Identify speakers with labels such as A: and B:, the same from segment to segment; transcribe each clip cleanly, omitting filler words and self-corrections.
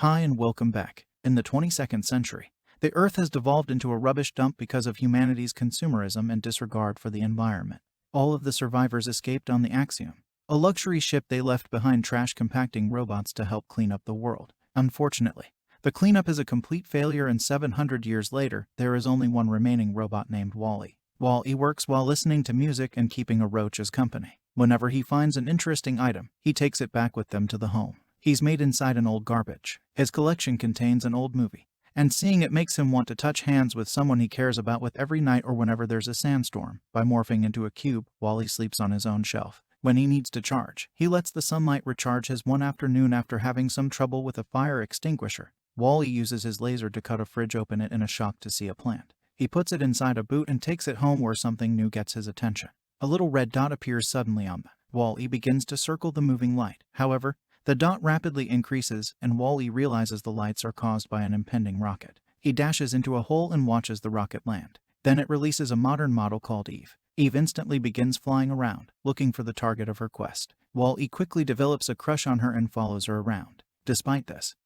A: Hi and welcome back. In the 22nd century, the Earth has devolved into a rubbish dump because of humanity's consumerism and disregard for the environment. All of the survivors escaped on the Axiom, a luxury ship they left behind trash compacting robots to help clean up the world. Unfortunately, the cleanup is a complete failure and 700 years later, there is only one remaining robot named Wall-E. Wall-E works while listening to music and keeping a roach as company. Whenever he finds an interesting item, he takes it back with them to the home. He's made inside an old garbage. His collection contains an old movie, and seeing it makes him want to touch hands with someone he cares about with every night or whenever there's a sandstorm. By morphing into a cube, Wall-E sleeps on his own shelf. When he needs to charge, he lets the sunlight recharge his one afternoon after having some trouble with a fire extinguisher. Wall-E uses his laser to cut a fridge open it in a shock to see a plant. He puts it inside a boot and takes it home where something new gets his attention. A little red dot appears suddenly on the Wall-E begins to circle the moving light. However, the dot rapidly increases, and Wall-E realizes the lights are caused by an impending rocket. He dashes into a hole and watches the rocket land. Then it releases a modern model called Eve. Eve instantly begins flying around, looking for the target of her quest. Wall-E quickly develops a crush on her and follows her around. Despite this,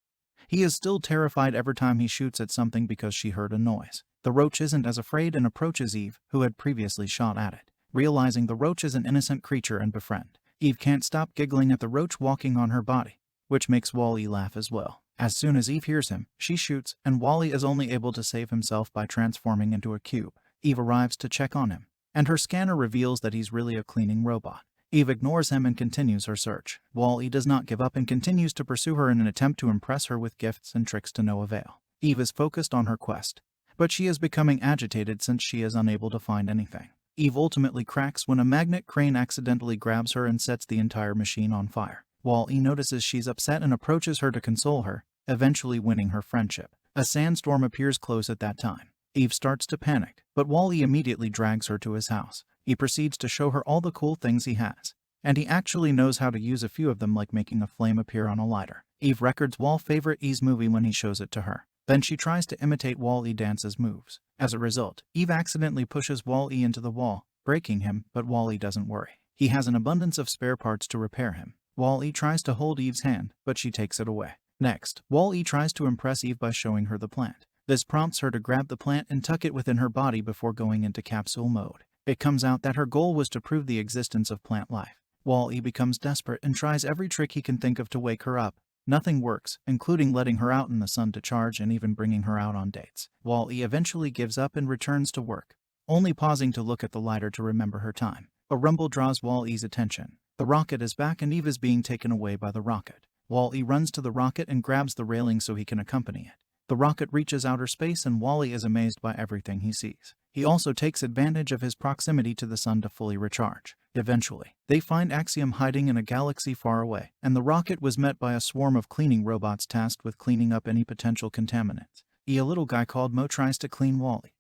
A: he is still terrified every time he shoots at something because she heard a noise. The roach isn't as afraid and approaches Eve, who had previously shot at it. Realizing the roach is an innocent creature and befriend, Eve can't stop giggling at the roach walking on her body, which makes Wall-E laugh as well. As soon as Eve hears him, she shoots, and Wall-E is only able to save himself by transforming into a cube. Eve arrives to check on him, and her scanner reveals that he's really a cleaning robot. Eve ignores him and continues her search. Wall-E does not give up and continues to pursue her in an attempt to impress her with gifts and tricks to no avail. Eve is focused on her quest, but she is becoming agitated since she is unable to find anything. Eve ultimately cracks when a magnet crane accidentally grabs her and sets the entire machine on fire. Wall-E notices she's upset and approaches her to console her, eventually winning her friendship. A sandstorm appears close at that time. Eve starts to panic, but Wall-E immediately drags her to his house. He proceeds to show her all the cool things he has, and he actually knows how to use a few of them, like making a flame appear on a lighter. Eve records Wall's favorite E's movie when he shows it to her. Then she tries to imitate Wall-E dance's moves. As a result, Eve accidentally pushes Wall-E into the wall, breaking him, but Wall-E doesn't worry. He has an abundance of spare parts to repair him. Wall-E tries to hold Eve's hand, but she takes it away. Next, Wall-E tries to impress Eve by showing her the plant. This prompts her to grab the plant and tuck it within her body before going into capsule mode. It comes out that her goal was to prove the existence of plant life. Wall-E becomes desperate and tries every trick he can think of to wake her up. Nothing works, including letting her out in the sun to charge and even bringing her out on dates. Wall-E eventually gives up and returns to work, only pausing to look at the lighter to remember her time. A rumble draws Wall-E's attention. The rocket is back and Eve is being taken away by the rocket. Wall-E runs to the rocket and grabs the railing so he can accompany it. The rocket reaches outer space and Wall-E is amazed by everything he sees. He also takes advantage of his proximity to the sun to fully recharge. Eventually, they find Axiom hiding in a galaxy far away, and the rocket was met by a swarm of cleaning robots tasked with cleaning up any potential contaminants. A little guy called Mo tries to clean Wall-E,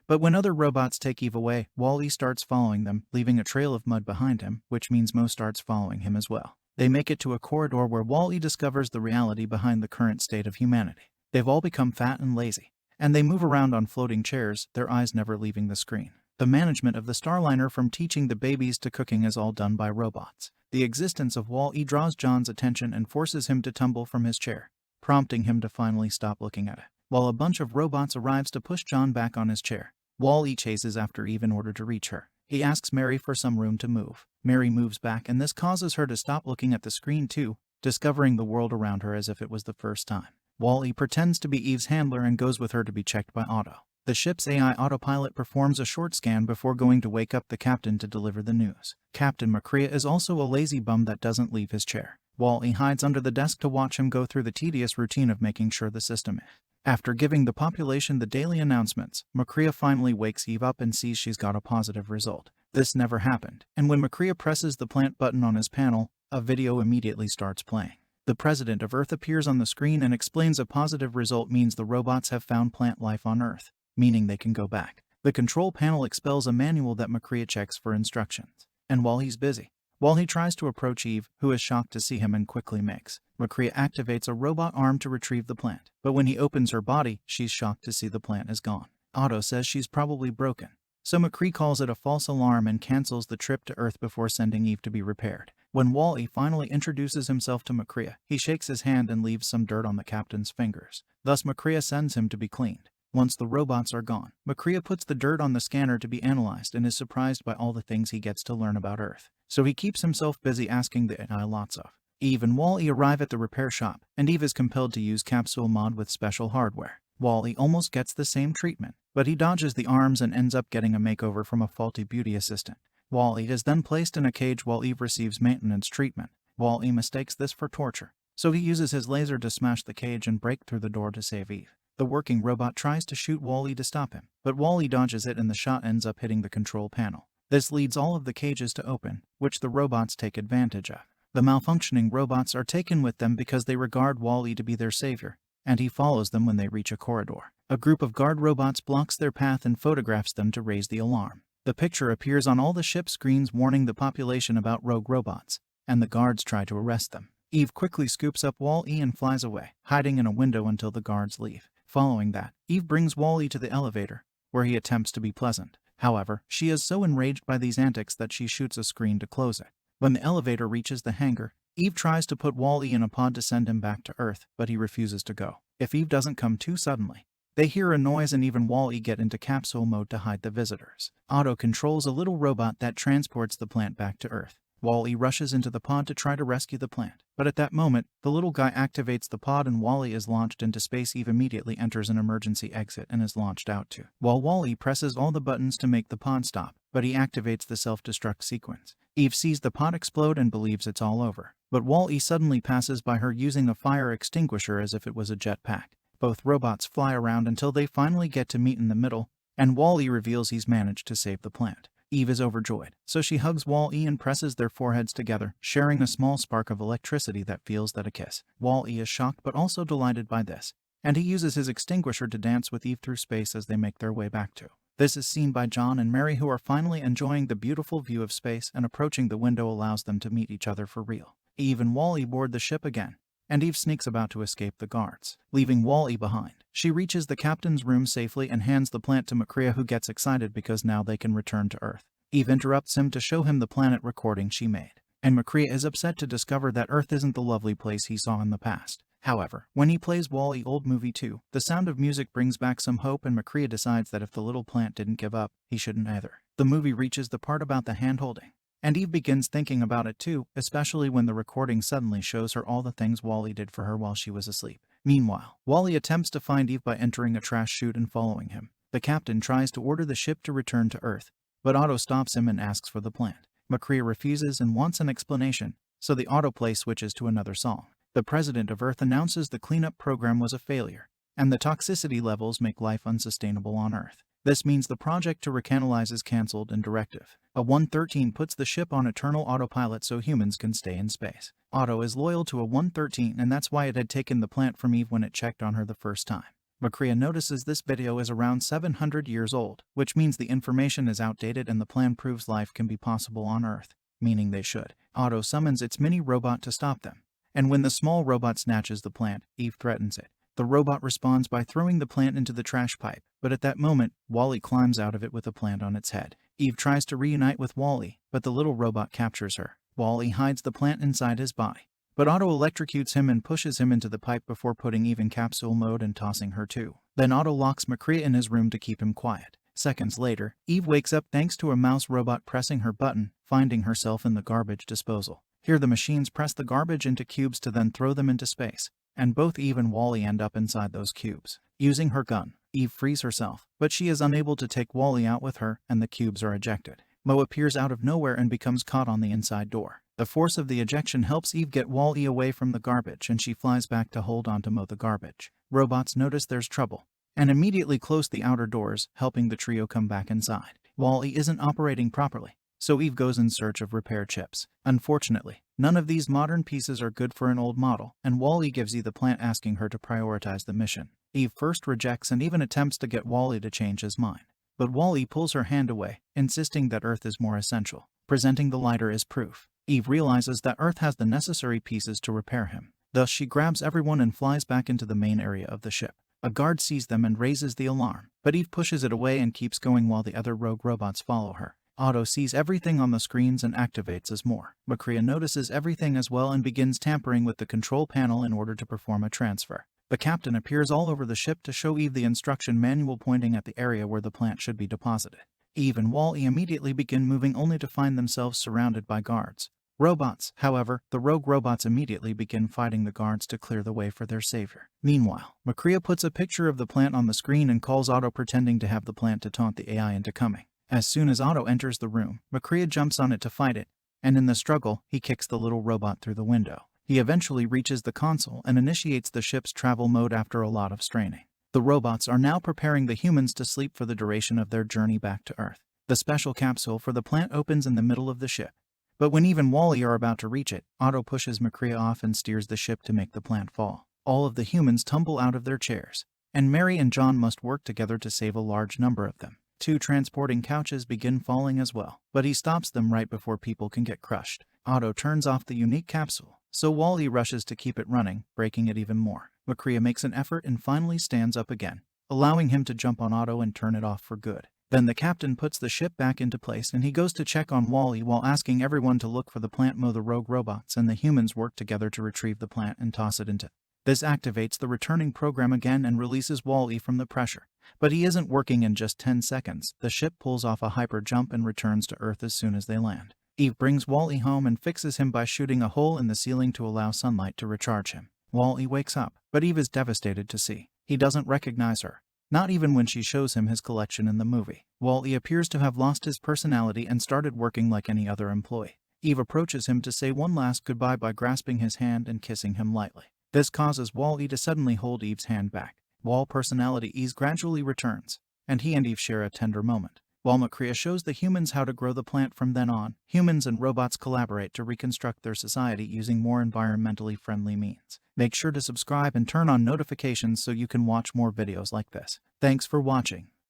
A: but when other robots take Eve away, Wall-E starts following them, leaving a trail of mud behind him, which means Mo starts following him as well. They make it to a corridor where Wall-E discovers the reality behind the current state of humanity. They've all become fat and lazy, and they move around on floating chairs, their eyes never leaving the screen. The management of the Starliner, from teaching the babies to cooking, is all done by robots. The existence of Wall-E draws John's attention and forces him to tumble from his chair, prompting him to finally stop looking at it. While a bunch of robots arrives to push John back on his chair, Wall-E chases after Eve in order to reach her. He asks Mary for some room to move. Mary moves back, and this causes her to stop looking at the screen too, discovering the world around her as if it was the first time. Wall-E pretends to be Eve's handler and goes with her to be checked by Otto. The ship's AI autopilot performs a short scan before going to wake up the captain to deliver the news. Captain Macrea is also a lazy bum that doesn't leave his chair. Wall-E hides under the desk to watch him go through the tedious routine of making sure the system is. After giving the population the daily announcements, Macrea finally wakes Eve up and sees she's got a positive result. This never happened, and when Macrea presses the plant button on his panel, a video immediately starts playing. The president of Earth appears on the screen and explains a positive result means the robots have found plant life on Earth, meaning they can go back. The control panel expels a manual that Macrea checks for instructions. And while he's busy, he tries to approach Eve, who is shocked to see him and quickly makes. Macrea activates a robot arm to retrieve the plant, but when he opens her body, she's shocked to see the plant is gone. Otto says she's probably broken, so Macrea calls it a false alarm and cancels the trip to Earth before sending Eve to be repaired. When Wall-E finally introduces himself to Makria, he shakes his hand and leaves some dirt on the captain's fingers. Thus Makria sends him to be cleaned. Once the robots are gone, Makria puts the dirt on the scanner to be analyzed and is surprised by all the things he gets to learn about Earth. So he keeps himself busy asking the AI lots of. Eve and Wall-E arrive at the repair shop, and Eve is compelled to use capsule mod with special hardware. Wall-E almost gets the same treatment, but he dodges the arms and ends up getting a makeover from a faulty beauty assistant. Wall-E is then placed in a cage while Eve receives maintenance treatment. Wall-E mistakes this for torture, so he uses his laser to smash the cage and break through the door to save Eve. The working robot tries to shoot Wall-E to stop him, but Wall-E dodges it and the shot ends up hitting the control panel. This leads all of the cages to open, which the robots take advantage of. The malfunctioning robots are taken with them because they regard Wall-E to be their savior, and he follows them when they reach a corridor. A group of guard robots blocks their path and photographs them to raise the alarm. The picture appears on all the ship screens warning the population about rogue robots, and the guards try to arrest them. Eve quickly scoops up Wall-E and flies away, hiding in a window until the guards leave. Following that, Eve brings Wall-E to the elevator, where he attempts to be pleasant. However, she is so enraged by these antics that she shoots a screen to close it. When the elevator reaches the hangar, Eve tries to put Wall-E in a pod to send him back to Earth, but he refuses to go. If Eve doesn't come too suddenly, they hear a noise and even Wall-E get into capsule mode to hide the visitors. Otto controls a little robot that transports the plant back to Earth. Wall-E rushes into the pod to try to rescue the plant, but at that moment, the little guy activates the pod and Wall-E is launched into space. Eve immediately enters an emergency exit and is launched out too. While Wall-E presses all the buttons to make the pod stop, but he activates the self-destruct sequence. Eve sees the pod explode and believes it's all over, but Wall-E suddenly passes by her using a fire extinguisher as if it was a jetpack. Both robots fly around until they finally get to meet in the middle, and Wall-E reveals he's managed to save the plant. Eve is overjoyed, so she hugs Wall-E and presses their foreheads together, sharing a small spark of electricity that feels like a kiss. Wall-E is shocked but also delighted by this, and he uses his extinguisher to dance with Eve through space as they make their way back to. This is seen by John and Mary, who are finally enjoying the beautiful view of space, and approaching the window allows them to meet each other for real. Eve and Wall-E board the ship again, and Eve sneaks about to escape the guards, leaving Wall-E behind. She reaches the captain's room safely and hands the plant to Makria, who gets excited because now they can return to Earth. Eve interrupts him to show him the planet recording she made, and Makria is upset to discover that Earth isn't the lovely place he saw in the past. However, when he plays Wall-E Old Movie 2, the sound of music brings back some hope, and Makria decides that if the little plant didn't give up, he shouldn't either. The movie reaches the part about the hand-holding, and Eve begins thinking about it too, especially when the recording suddenly shows her all the things Wall-E did for her while she was asleep. Meanwhile, Wall-E attempts to find Eve by entering a trash chute and following him. The captain tries to order the ship to return to Earth, but Otto stops him and asks for the plant. Makria refuses and wants an explanation, so the autoplay switches to another song. The president of Earth announces the cleanup program was a failure, and the toxicity levels make life unsustainable on Earth. This means the project to recanalize is cancelled and directive. A 113 puts the ship on eternal autopilot so humans can stay in space. Otto is loyal to a 113, and that's why it had taken the plant from Eve when it checked on her the first time. Makria notices this video is around 700 years old, which means the information is outdated and the plan proves life can be possible on Earth, meaning they should. Otto summons its mini robot to stop them, and when the small robot snatches the plant, Eve threatens it. The robot responds by throwing the plant into the trash pipe, but at that moment, Wall-E climbs out of it with a plant on its head. Eve tries to reunite with Wall-E, but the little robot captures her. Wall-E hides the plant inside his body, but Otto electrocutes him and pushes him into the pipe before putting Eve in capsule mode and tossing her too. Then Otto locks Makria in his room to keep him quiet. Seconds later, Eve wakes up thanks to a mouse robot pressing her button, finding herself in the garbage disposal. Here the machines press the garbage into cubes to then throw them into space, and both Eve and Wall-E end up inside those cubes. Using her gun, Eve frees herself, but she is unable to take Wall-E out with her, and the cubes are ejected. Mo appears out of nowhere and becomes caught on the inside door. The force of the ejection helps Eve get Wall-E away from the garbage, and she flies back to hold on to Mo the garbage. Robots notice there's trouble, and immediately close the outer doors, helping the trio come back inside. Wall-E isn't operating properly, so Eve goes in search of repair chips. Unfortunately, none of these modern pieces are good for an old model, and Wall-E gives Eve the plant, asking her to prioritize the mission. Eve first rejects and even attempts to get Wall-E to change his mind, but Wall-E pulls her hand away, insisting that Earth is more essential, presenting the lighter as proof. Eve realizes that Earth has the necessary pieces to repair him. Thus she grabs everyone and flies back into the main area of the ship. A guard sees them and raises the alarm, but Eve pushes it away and keeps going while the other rogue robots follow her. Otto sees everything on the screens and activates as more. Makria notices everything as well and begins tampering with the control panel in order to perform a transfer. The captain appears all over the ship to show Eve the instruction manual pointing at the area where the plant should be deposited. Eve and Wall-E immediately begin moving only to find themselves surrounded by guards. Robots, however, the rogue robots immediately begin fighting the guards to clear the way for their savior. Meanwhile, Makria puts a picture of the plant on the screen and calls Otto, pretending to have the plant to taunt the AI into coming. As soon as Otto enters the room, Makria jumps on it to fight it, and in the struggle, he kicks the little robot through the window. He eventually reaches the console and initiates the ship's travel mode after a lot of straining. The robots are now preparing the humans to sleep for the duration of their journey back to Earth. The special capsule for the plant opens in the middle of the ship. But when Eve and Wall-E are about to reach it, Otto pushes Makria off and steers the ship to make the plant fall. All of the humans tumble out of their chairs, and Mary and John must work together to save a large number of them. 2 transporting couches begin falling as well, but he stops them right before people can get crushed. Otto turns off the unique capsule, so Wall-E rushes to keep it running, breaking it even more. Makria makes an effort and finally stands up again, allowing him to jump on Otto and turn it off for good. Then the captain puts the ship back into place and he goes to check on Wall-E while asking everyone to look for the plant. The rogue robots and the humans work together to retrieve the plant and toss it into. This activates the returning program again and releases Wall-E from the pressure. But he isn't working in just 10 seconds. The ship pulls off a hyper jump and returns to Earth as soon as they land. Eve brings Wall-E home and fixes him by shooting a hole in the ceiling to allow sunlight to recharge him. Wall-E wakes up, but Eve is devastated to see he doesn't recognize her, not even when she shows him his collection in the movie. Wall-E appears to have lost his personality and started working like any other employee. Eve approaches him to say one last goodbye by grasping his hand and kissing him lightly. This causes Wall-E to suddenly hold Eve's hand back. Wall personality Eve gradually returns, and he and Eve share a tender moment. While Makria shows the humans how to grow the plant from then on, humans and robots collaborate to reconstruct their society using more environmentally friendly means. Make sure to subscribe and turn on notifications so you can watch more videos like this. Thanks for watching.